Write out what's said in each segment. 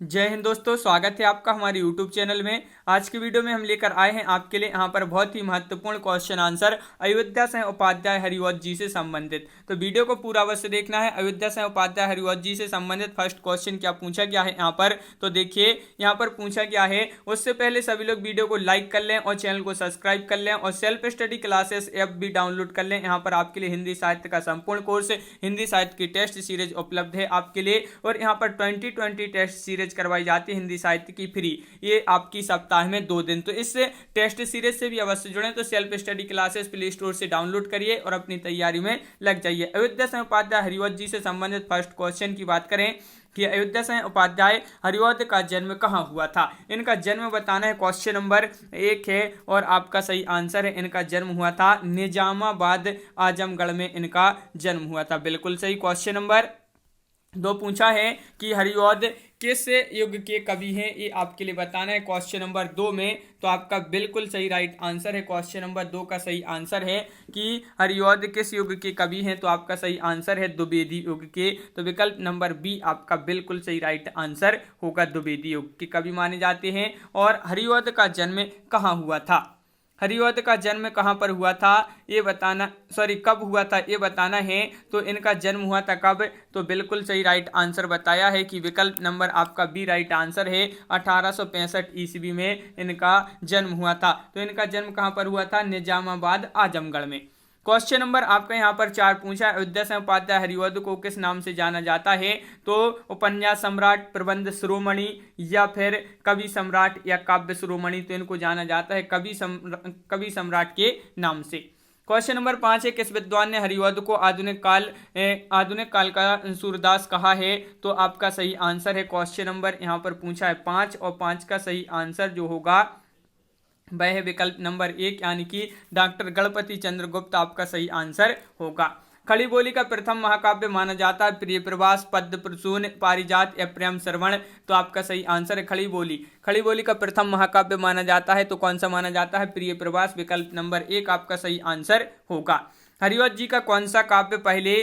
जय हिंद दोस्तों, स्वागत है आपका हमारे YouTube चैनल में। आज की वीडियो में हम लेकर आए हैं आपके लिए यहाँ पर बहुत ही महत्वपूर्ण क्वेश्चन आंसर अयोध्या सिंह उपाध्याय हरिवंश जी से संबंधित। तो वीडियो को पूरा अवश्य देखना है। अयोध्या सिंह उपाध्याय हरिवंश जी से संबंधित फर्स्ट क्वेश्चन क्या पूछा गया है यहाँ पर, तो देखिए यहाँ पर पूछा गया है। उससे पहले सभी लोग वीडियो को लाइक कर लें और चैनल को सब्सक्राइब कर लें और सेल्फ स्टडी क्लासेस ऐप भी डाउनलोड कर लें। यहाँ पर आपके लिए हिंदी साहित्य का संपूर्ण कोर्स, हिंदी साहित्य की टेस्ट सीरीज उपलब्ध है आपके लिए, और यहाँ पर 2020 टेस्ट सीरीज करवाई जाती है हिंदी साहित्य की फ्री। ये आपकी सप्ताह में 2 दिन। तो इस टेस्ट सीरीज से भी अवश्य जुड़ें। तो self study classes play store से डाउनलोड करिए और अपनी तैयारी में लग जाइए। अयोध्या सिंह उपाध्याय हरिवंश जी से संबंधित फर्स्ट क्वेश्चन की बात करें कि अयोध्या सिंह उपाध्याय हरिवंश का जन्म कहाँ हुआ था। इनका जन्म बताना है, क्वेश्चन नंबर 1 है और आपका सही आंसर है। इनका जन्म हुआ था निजामाबाद आजमगढ़ में इनका जन्म हुआ था। बिल्कुल सही। क्वेश्चन नंबर 2 पूछा है कि हरिवंश किस युग के कवि हैं, ये आपके लिए बताना है क्वेश्चन नंबर 2 में। तो आपका बिल्कुल सही राइट आंसर है। क्वेश्चन नंबर 2 का सही आंसर है कि हरिवंश किस युग के कवि हैं। तो आपका सही आंसर है द्विवेदी युग के। तो विकल्प नंबर बी आपका बिल्कुल सही राइट आंसर होगा। द्विवेदी युग के कवि माने जाते हैं। और हरिवंश का जन्म कहाँ हुआ था, हरिवंश का जन्म कहाँ पर हुआ था ये बताना, कब हुआ था ये बताना है। तो इनका जन्म हुआ था कब, तो बिल्कुल सही राइट आंसर बताया है कि विकल्प नंबर आपका बी राइट आंसर है। 1865 ईस्वी में इनका जन्म हुआ था। तो इनका जन्म कहाँ पर हुआ था, निजामाबाद आजमगढ़ में। क्वेश्चन नंबर आपका यहाँ पर 4 पूछा है, अयोध्या सिंह उपाध्याय हरिवंश को किस नाम से जाना जाता है। तो उपन्यास सम्राट, प्रबंध शिरोमणि, या फिर कवि सम्राट, या काव्य शिरोमणि। तो इनको जाना जाता है कवि सम्राट के नाम से। क्वेश्चन नंबर 5 है, किस विद्वान ने हरिवंश को आधुनिक काल का सूरदास कहा है। तो आपका सही आंसर है। क्वेश्चन नंबर यहाँ पर पूछा है 5 और 5 का सही आंसर जो होगा वह है विकल्प नंबर 1 यानी कि डॉक्टर गणपति चंद्र गुप्त आपका सही आंसर होगा। खड़ी बोली का प्रथम महाकाव्य माना जाता है प्रिय प्रवास, पद्य प्रसून, पारिजात या प्रेम श्रवण। तो आपका सही आंसर है खड़ी बोली। खड़ी बोली का प्रथम महाकाव्य माना जाता है तो कौन सा माना जाता है, प्रिय प्रवास। विकल्प नंबर 1 आपका सही आंसर होगा। हरिवंश जी का कौन सा काव्य पहले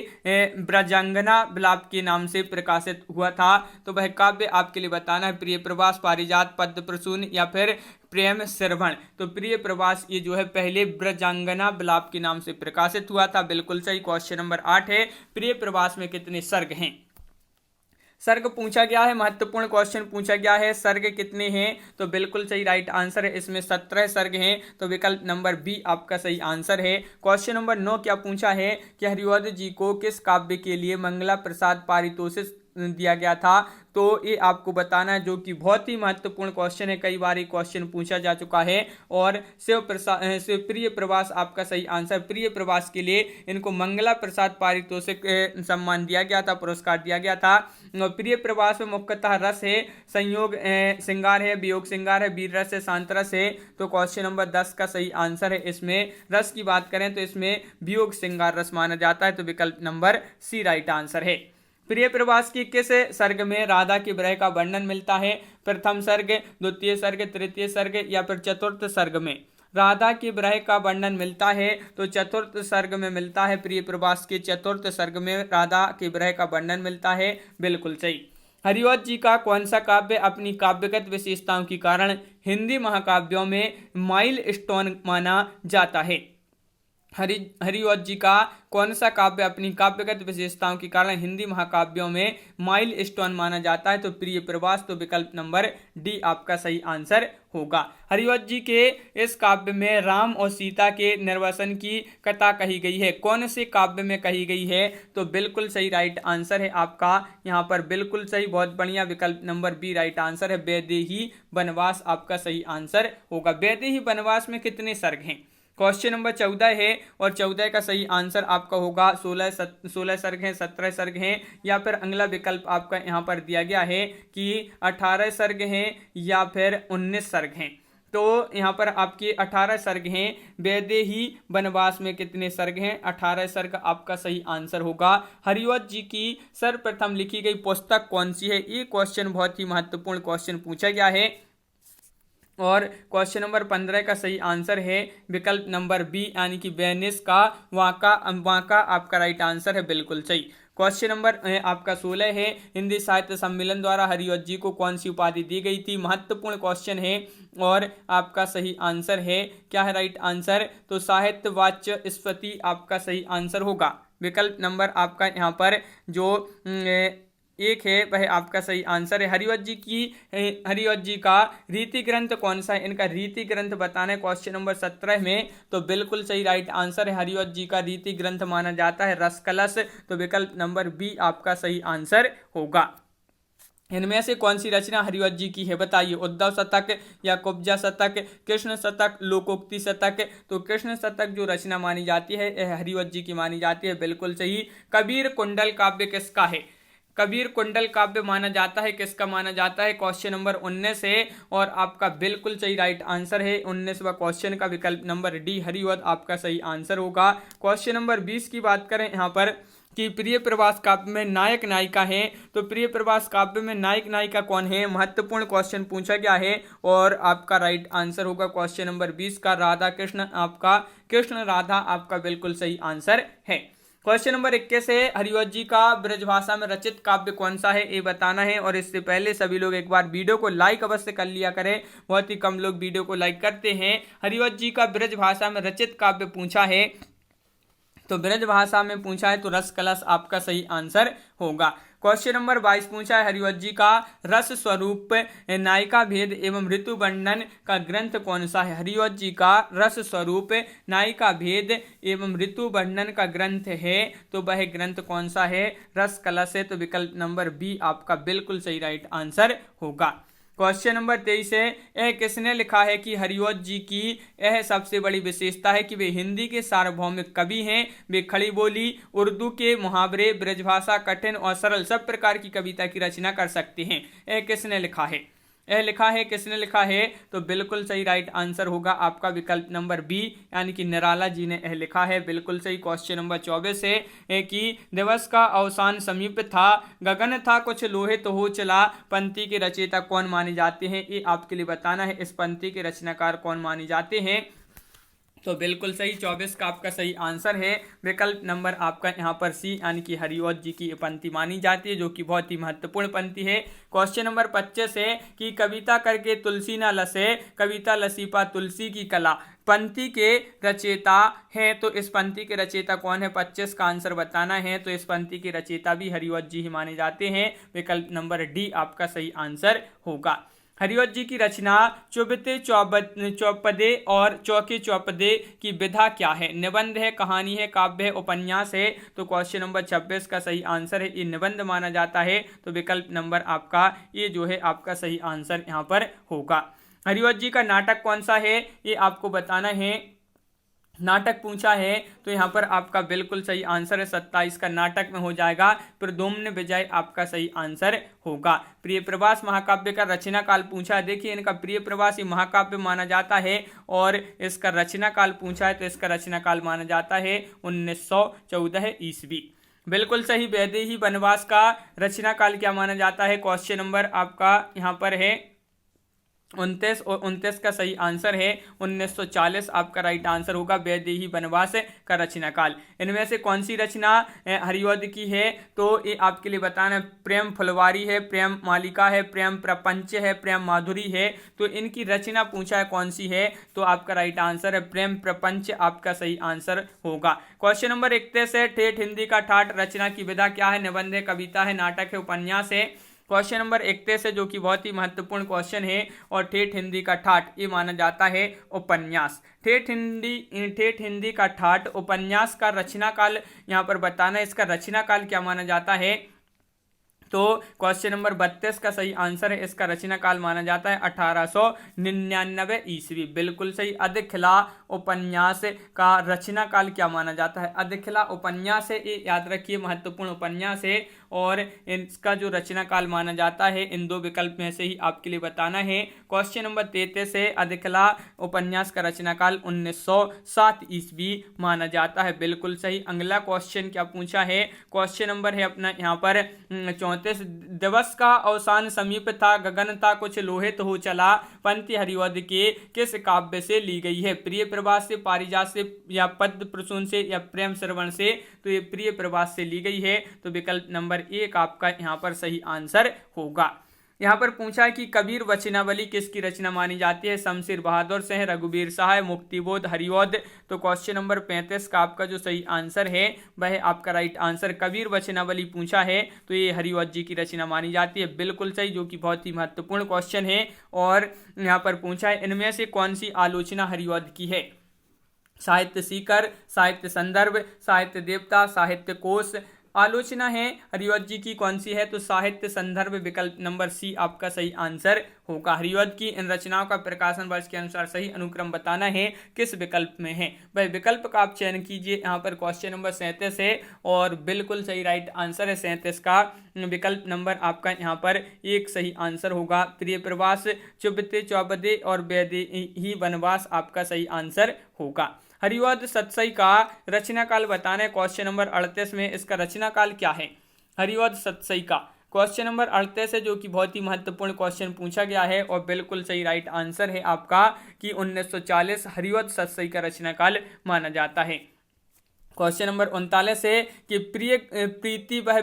ब्रजांगना विलाप के नाम से प्रकाशित हुआ था। तो वह काव्य आपके लिए बताना है प्रिय प्रवास, पारिजात, पद्य प्रसून या फिर प्रेम श्रवण। तो प्रिय प्रवास ये जो है पहले ब्रजांगना विलाप के नाम से प्रकाशित हुआ था। बिल्कुल सही। क्वेश्चन नंबर 8 है, प्रिय प्रवास में कितने सर्ग हैं। सर्ग पूछा गया है, महत्वपूर्ण क्वेश्चन पूछा गया है। सर्ग कितने हैं, तो बिल्कुल सही राइट आंसर है। इसमें 17 सर्ग हैं। तो विकल्प नंबर बी आपका सही आंसर है। क्वेश्चन नंबर 9 क्या पूछा है कि हरिवंश जी को किस काव्य के लिए मंगला प्रसाद पारितोषिक दिया गया था। तो ये आपको बताना है, जो कि बहुत ही महत्वपूर्ण क्वेश्चन है। कई बार ये क्वेश्चन पूछा जा चुका है। और शिव प्रिय प्रवास आपका सही आंसर। प्रिय प्रवास के लिए इनको मंगला प्रसाद पारितोषिक सम्मान दिया गया था, पुरस्कार दिया गया था। प्रिय प्रवास में मुख्यतः रस है, संयोग श्रृंगार है, वियोग श्रृंगार है, वीर रस है, शांत रस है। तो क्वेश्चन नंबर 10 का सही आंसर है। इसमें रस की बात करें तो इसमें वियोग श्रृंगार रस माना जाता है। तो विकल्प नंबर सी राइट आंसर है। प्रिय प्रवास की किस सर्ग में राधा के विरह का वर्णन मिलता है। प्रथम सर्ग, द्वितीय सर्ग, तृतीय सर्ग या फिर चतुर्थ सर्ग में राधा के विरह का वर्णन मिलता है। तो चतुर्थ सर्ग में मिलता है। प्रिय प्रवास के चतुर्थ सर्ग में राधा के विरह का वर्णन मिलता है। बिल्कुल सही। हरिवंश जी का कौन सा काव्य अपनी काव्यगत विशेषताओं के कारण हिंदी महाकाव्यों में माइल स्टोन माना जाता है। हरिवंश जी का कौन सा काव्य अपनी काव्यगत विशेषताओं के कारण हिंदी महाकाव्यों में माइल स्टोन माना जाता है। तो प्रिय प्रवास। तो विकल्प नंबर डी आपका सही आंसर होगा। हरिवंश जी के इस काव्य में राम और सीता के निर्वासन की कथा कही गई है। कौन से काव्य में कही गई है, तो बिल्कुल सही राइट आंसर है आपका यहाँ पर। बिल्कुल सही, बहुत बढ़िया। विकल्प नंबर बी राइट आंसर है। वैदेही वनवास आपका सही आंसर होगा। वैदेही वनवास में कितने सर्ग हैं। क्वेश्चन नंबर 14 है और 14 का सही आंसर आपका होगा 16 सर्ग हैं, 17 सर्ग हैं, या फिर अगला विकल्प आपका यहाँ पर दिया गया है कि 18 सर्ग हैं या फिर 19 सर्ग हैं। तो यहाँ पर आपके 18 सर्ग हैं। वैदेही वनवास में कितने सर्ग हैं, 18 सर्ग आपका सही आंसर होगा। हरिवंश जी की सर्वप्रथम लिखी गई पुस्तक कौन सी है, ये क्वेश्चन बहुत ही महत्वपूर्ण क्वेश्चन पूछा गया है। और क्वेश्चन नंबर 15 का सही आंसर है विकल्प नंबर बी यानी कि वेनिस का वाका आपका राइट आंसर है। बिल्कुल सही। क्वेश्चन नंबर आपका 16 है, हिंदी साहित्य सम्मेलन द्वारा हरिवंश जी को कौन सी उपाधि दी गई थी। महत्वपूर्ण क्वेश्चन है और आपका सही आंसर है, क्या है राइट आंसर, तो साहित्य वाचस्पति आपका सही आंसर होगा। विकल्प नंबर आपका यहाँ पर जो एक है वह आपका सही आंसर है। हरिवंश जी का रीति ग्रंथ कौन सा है, इनका रीति ग्रंथ बताना है क्वेश्चन नंबर 17 में, तो बिल्कुल सही राइट आंसर है। हरिवंश जी का रीति ग्रंथ माना जाता है रस कलश, तो विकल्प नंबर बी आपका सही आंसर होगा। इनमें से कौन सी रचना हरिवंश जी की है, बताइए। उद्धव शतक या कुब्जा शतक, कृष्ण शतक, लोकोक्ति शतक, तो कृष्ण शतक जो रचना मानी जाती है यह हरिवंश जी की मानी जाती है, बिल्कुल सही। कबीर कुंडल काव्य किसका है, कबीर कुंडल काव्य माना जाता है, किसका माना जाता है, क्वेश्चन नंबर 19 है और आपका बिल्कुल सही राइट आंसर है 19वां क्वेश्चन का विकल्प नंबर डी हरिवंश आपका सही आंसर होगा। क्वेश्चन नंबर 20 की बात करें यहाँ पर कि प्रिय प्रवास काव्य में नायक नायिका है, तो प्रिय प्रवास काव्य में नायक नायिका कौन है, महत्वपूर्ण क्वेश्चन पूछा गया है और आपका राइट आंसर होगा क्वेश्चन नंबर 20 का राधा कृष्ण, आपका कृष्ण राधा आपका बिल्कुल सही आंसर है। क्वेश्चन नंबर 21 है, हरिवंश जी का ब्रजभाषा में रचित काव्य कौन सा है, ये बताना है। और इससे पहले सभी लोग एक बार वीडियो को लाइक अवश्य कर लिया करें, बहुत ही कम लोग वीडियो को लाइक करते हैं। हरिवंश जी का ब्रजभाषा में रचित काव्य पूछा है, तो ब्रजभाषा में पूछा है तो रस कलश आपका सही आंसर होगा। क्वेश्चन नंबर 22 पूछा है, हरिवंश जी का रस स्वरूप नायिका भेद एवं ऋतु वर्णन का ग्रंथ कौन सा है। हरिवंश जी का रस स्वरूप नायिका भेद एवं ऋतु वर्णन का ग्रंथ है, तो वह ग्रंथ कौन सा है, रस कलश है, तो विकल्प नंबर बी आपका बिल्कुल सही राइट आंसर होगा। क्वेश्चन नंबर 23 है, यह किसने लिखा है कि हरिवंश जी की यह सबसे बड़ी विशेषता है कि वे हिंदी के सार्वभौमिक कवि हैं, वे खड़ी बोली, उर्दू के मुहावरे, ब्रजभाषा, कठिन और सरल सब प्रकार की कविता की रचना कर सकते हैं। यह किसने लिखा है, यह लिखा है, किसने लिखा है, तो बिल्कुल सही राइट आंसर होगा आपका विकल्प नंबर बी यानी कि निराला जी ने यह लिखा है, बिल्कुल सही। क्वेश्चन नंबर 24 है कि दिवस का अवसान समीप था, गगन था कुछ लोहित हो चला, पंक्ति के रचयिता कौन माने जाते हैं, ये आपके लिए बताना है। इस पंक्ति के रचनाकार कौन माने जाते हैं, तो बिल्कुल सही 24 का आपका सही आंसर है विकल्प नंबर आपका यहाँ पर सी यानी कि हरिवंश जी की पंक्ति मानी जाती है, जो कि बहुत ही महत्वपूर्ण पंक्ति है। क्वेश्चन नंबर 25 है कि कविता करके तुलसी न लसे, कविता लसीपा तुलसी की कला, पंक्ति के रचयिता हैं, तो इस पंक्ति के रचयिता कौन है, 25 का आंसर बताना है। तो इस पंक्ति के रचयिता भी हरिवंश जी ही माने जाते हैं, विकल्प नंबर डी आपका सही आंसर होगा। हरिवंश जी की रचना चुबते चौपदे और चौके चौपदे की विधा क्या है, निबंध है, कहानी है, काव्य है, उपन्यास है, तो क्वेश्चन नंबर 26 का सही आंसर है ये निबंध माना जाता है, तो विकल्प नंबर आपका ये जो है आपका सही आंसर यहाँ पर होगा। हरिवंश जी का नाटक कौन सा है, ये आपको बताना है। नाटक पूछा है तो यहाँ पर आपका बिल्कुल सही आंसर है 27 का नाटक में हो जाएगा, प्रद्युम्न विजय आपका सही आंसर होगा। प्रिय प्रवास महाकाव्य का रचना काल पूछा है, देखिए इनका प्रिय प्रवास ही महाकाव्य माना जाता है और इसका रचना काल पूछा है तो इसका रचना काल माना जाता है 1914 ईस्वी, बिल्कुल सही। वैदेही वनवास का रचना काल क्या माना जाता है, क्वेश्चन नंबर आपका यहाँ पर है 29 और 29 का सही आंसर है 1940 आपका राइट आंसर होगा वैदेही वनवास का रचना काल। इनमें से कौन सी रचना हरिवंश की है, तो ये आपके लिए बताना, प्रेम फुलवारी है, प्रेम मालिका है, प्रेम प्रपंच है, प्रेम माधुरी है, तो इनकी रचना पूछा है कौन सी है, तो आपका राइट आंसर है प्रेम प्रपंच आपका सही आंसर होगा। क्वेश्चन नंबर 31 है, ठेठ हिंदी का ठाठ रचना की विधा क्या है, निबंध है, कविता है, नाटक है, उपन्यास है। क्वेश्चन नंबर 31 है जो कि बहुत ही महत्वपूर्ण क्वेश्चन है और ठेठ हिंदी का ठाठ ये माना जाता है उपन्यास। ठेठ हिंदी का ठाठ उपन्यास का रचना काल यहाँ पर बताना है, इसका रचना काल क्या माना जाता है, तो क्वेश्चन नंबर 32 का सही आंसर है, इसका रचना काल माना जाता है 1899 ईस्वी, बिल्कुल सही। अधिखिला उपन्यास का रचना काल क्या माना जाता है, अधिखिला उपन्यास है, ये याद रखिए महत्वपूर्ण उपन्यास है और इसका जो रचना काल माना जाता है इन दो विकल्प में से ही आपके लिए बताना है। क्वेश्चन नंबर 33 है, अधिकला उपन्यास का रचना काल 1907 ईस्वी माना जाता है। बिल्कुल सही। अगला क्वेश्चन क्या पूछा है, क्वेश्चन नंबर है अपना यहाँ पर 34, दिवस का अवसान समीप था, गगन था कुछ लोहित हो चला, पंक्ति हरिवध के किस काव्य से ली गई है? प्रिय प्रवास से, पारिजात से, या पद्म प्रसून से, या प्रेम श्रवण से? तो ये प्रिय प्रवास से ली गई है। तो विकल्प नंबर 1 आपका यहाँ पर सही आंसर होगा। यहाँ पर पूछा है कि कबीर वचनावली किसकी रचना मानी जाती है? शमशेर बहादुर सिंह, रघुवीर सहाय, मुक्तिबोध, हरिवध। तो क्वेश्चन नंबर 35 का आपका जो सही आंसर है वह आपका राइट आंसर कबीर वचनावली पूछा है तो ये हरिवध जी की रचना मानी जाती है। बिल्कुल सही, जो कि बहुत ही महत्वपूर्ण क्वेश्चन है। और यहाँ पर पूछा है इनमें से कौन सी आलोचना हरिवध की है? साहित्य सीकर, साहित्य संदर्भ, साहित्य देवता, साहित्य कोश। आलोचना है हरिवध जी की कौन सी है? तो साहित्य संदर्भ, विकल्प नंबर सी आपका सही आंसर होगा। हरिवध की इन रचनाओं का प्रकाशन वर्ष के अनुसार सही अनुक्रम बताना है किस विकल्प में है? वह विकल्प का आप चयन कीजिए। यहाँ पर क्वेश्चन नंबर 37 है और बिल्कुल सही राइट आंसर है 37 का। विकल्प नंबर आपका यहाँ पर एक सही आंसर होगा। प्रिय प्रवास, चुबते चौबदे और वैदेही वनवास आपका सही आंसर होगा। हरिवध सतसई का रचना काल बताना है। क्वेश्चन नंबर 38 में इसका रचना काल क्या है? हरिवध सतसई का क्वेश्चन नंबर 38 है, जो कि बहुत ही महत्वपूर्ण क्वेश्चन पूछा गया है और बिल्कुल सही राइट आंसर है आपका कि 1940 हरिवध सतसई का रचना काल माना जाता है। क्वेश्चन नंबर 39 है कि प्रिय प्रीति वह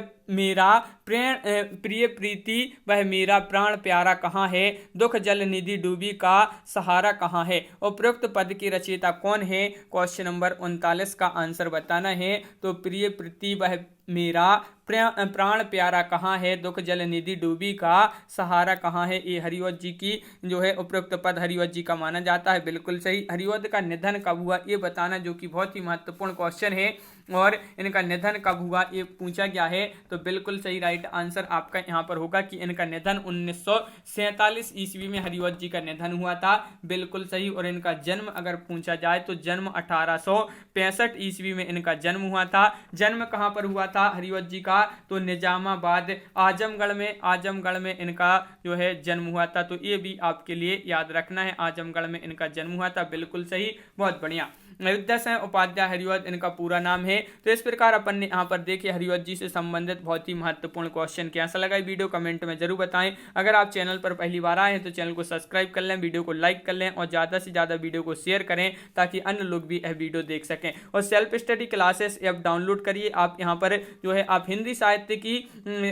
मेरा प्राण प्यारा कहाँ है? दुख जल निधि डूबी का सहारा कहाँ है? उपरोक्त पद की रचयिता कौन है? क्वेश्चन नंबर 39 का आंसर बताना है। तो प्रिय प्रीति वह मेरा प्राण प्यारा कहाँ है, दुख जल निधि डूबी का सहारा कहाँ है, ये हरिवध जी की जो है उपरोक्त पद हरिवध जी का माना जाता है। बिल्कुल सही। हरिवध का निधन कब हुआ ये बताना, जो कि बहुत ही महत्वपूर्ण क्वेश्चन है और इनका निधन कब हुआ ये पूछा गया है। तो बिल्कुल सही राइट आंसर आपका यहाँ पर होगा कि इनका निधन 1947 ईस्वी में हरिवध जी का निधन हुआ था। बिल्कुल सही। और इनका जन्म अगर पूछा जाए तो जन्म 1865 ईस्वी में इनका जन्म हुआ था। जन्म कहाँ पर हुआ था हरिवध जी का? तो निजामाबाद आजमगढ़ में इनका जो है जन्म हुआ था। तो ये भी आपके लिए याद रखना है, आजमगढ़ में इनका जन्म हुआ था। बिल्कुल सही, बहुत बढ़िया। अयोध्या सिंह उपाध्याय हरिवध इनका पूरा नाम है। तो इस प्रकार अपन ने यहाँ पर देखे हरिवध जी से संबंधित बहुत ही महत्वपूर्ण क्वेश्चन। कैसा लगा वीडियो कमेंट में जरूर बताएं। अगर आप चैनल पर पहली बार आए हैं तो चैनल को सब्सक्राइब कर लें, वीडियो को लाइक कर लें और ज़्यादा से ज़्यादा वीडियो को शेयर करें ताकि अन्य लोग भी यह वीडियो देख सकें। और self study classes app download करिए। आप यहाँ पर जो है आप हिंदी साहित्य की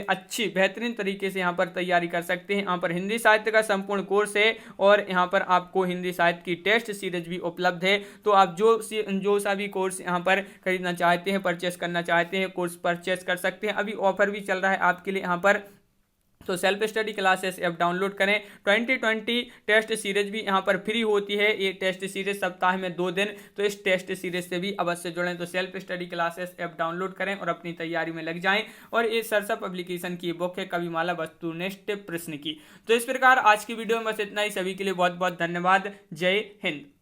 अच्छी बेहतरीन तरीके से यहाँ पर तैयारी कर सकते हैं। यहाँ पर हिंदी साहित्य का संपूर्ण कोर्स है और यहाँ पर आपको हिंदी साहित्य की टेस्ट सीरीज भी उपलब्ध है। तो आप जो सा भी कोर्स यहाँ पर खरीदना चाहते हैं, परचेस करना चाहते हैं, कोर्स परचेस कर सकते हैं। अभी ऑफर भी चल रहा है आपके लिए यहाँ पर। तो self study classes app download करें। 2020 टेस्ट सीरीज भी यहाँ पर फ्री होती है। ये टेस्ट सीरीज सप्ताह में 2 दिन, तो इस टेस्ट सीरीज से भी अवश्य जुड़ें। तो self study classes app download करें और अपनी तैयारी में लग जाएं। और ये सरसा पब्लिकेशन की बुक है कविमाला वस्तुनिष्ठ प्रश्न की। तो इस प्रकार आज की वीडियो में बस इतना ही। सभी के लिए बहुत बहुत धन्यवाद। जय हिंद।